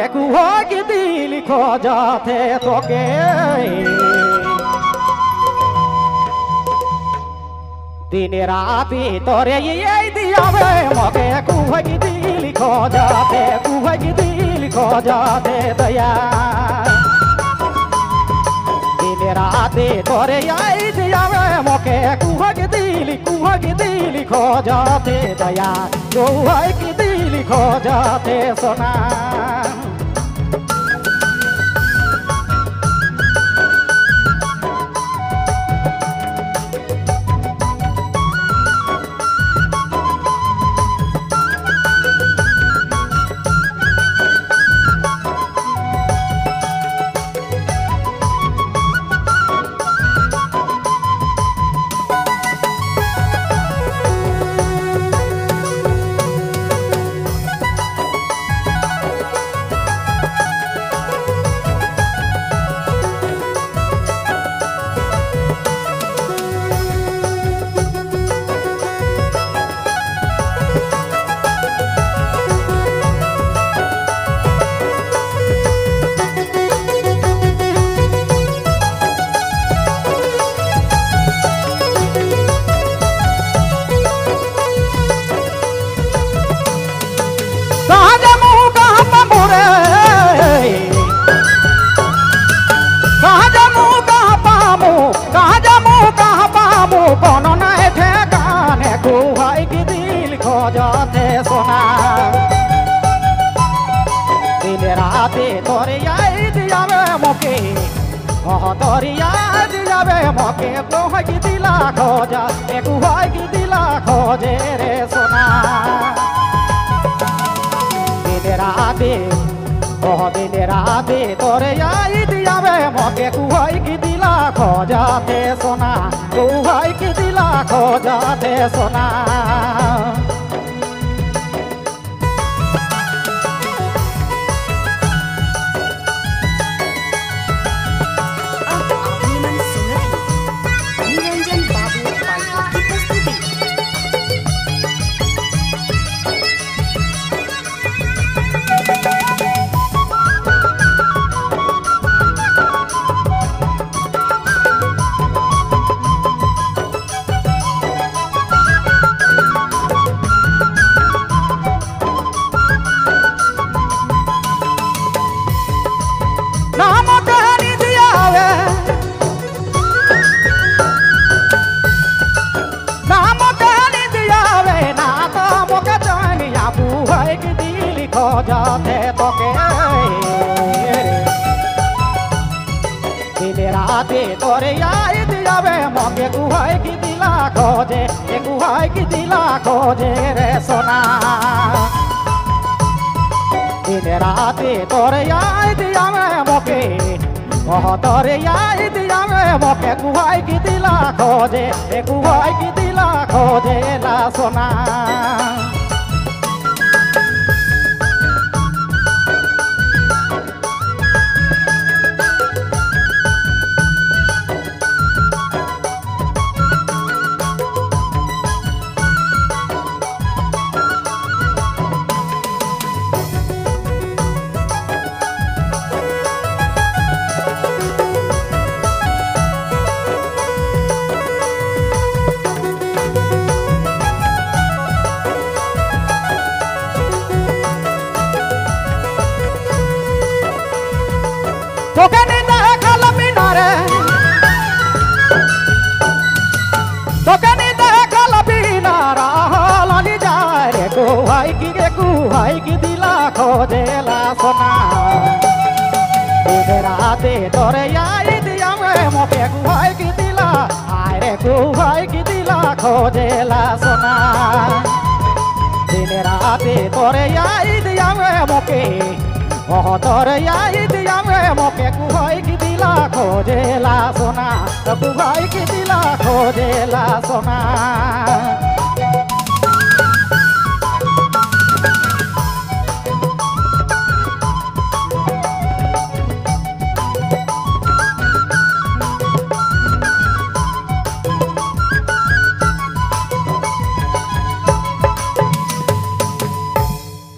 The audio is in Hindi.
मोके कुहोगी दिल खो जाते तोके दिन राती तोरे ये दियावे मोके कुहोगी दिल खो जाते दया दिन राती तोरे ये दियावे मोके कुहोगी दिल खो जाते दया कुहोगी दिल खो जाते सोना जाते सोना दिन राते तोरे याद आवे मोके तोरे याद आवे मोके कुहोगी दिला खोजा कुहोगी दिला खोजे रे सोना दिन राते तोरे याद आवे मोके कुहोगी दिला खोजाते सोना कुहोगी दिला खोजाते सोना खो जाते तोके दिन राते तोरे याद आवे मोके कुहोगी दिला खोजे रे सोना दिन राते तोरे याद आवे मोके तोरे याद आवे मोके कुहोगी दिला खोजे ला सोना तोके नींदा खल बिनारे तोके नींदा खल बिनारा लाली जाए कुहोगी दिला खोजेला सोना दिन राते तोरे याद आवे मोके कुहोगी दिला खोजेला सोना दिन राते तोरे याद आवे मोके तोरे याद आवे मोके कुहोगी दिला खोजेला सोना कुहोगी दिला खोजेला सोना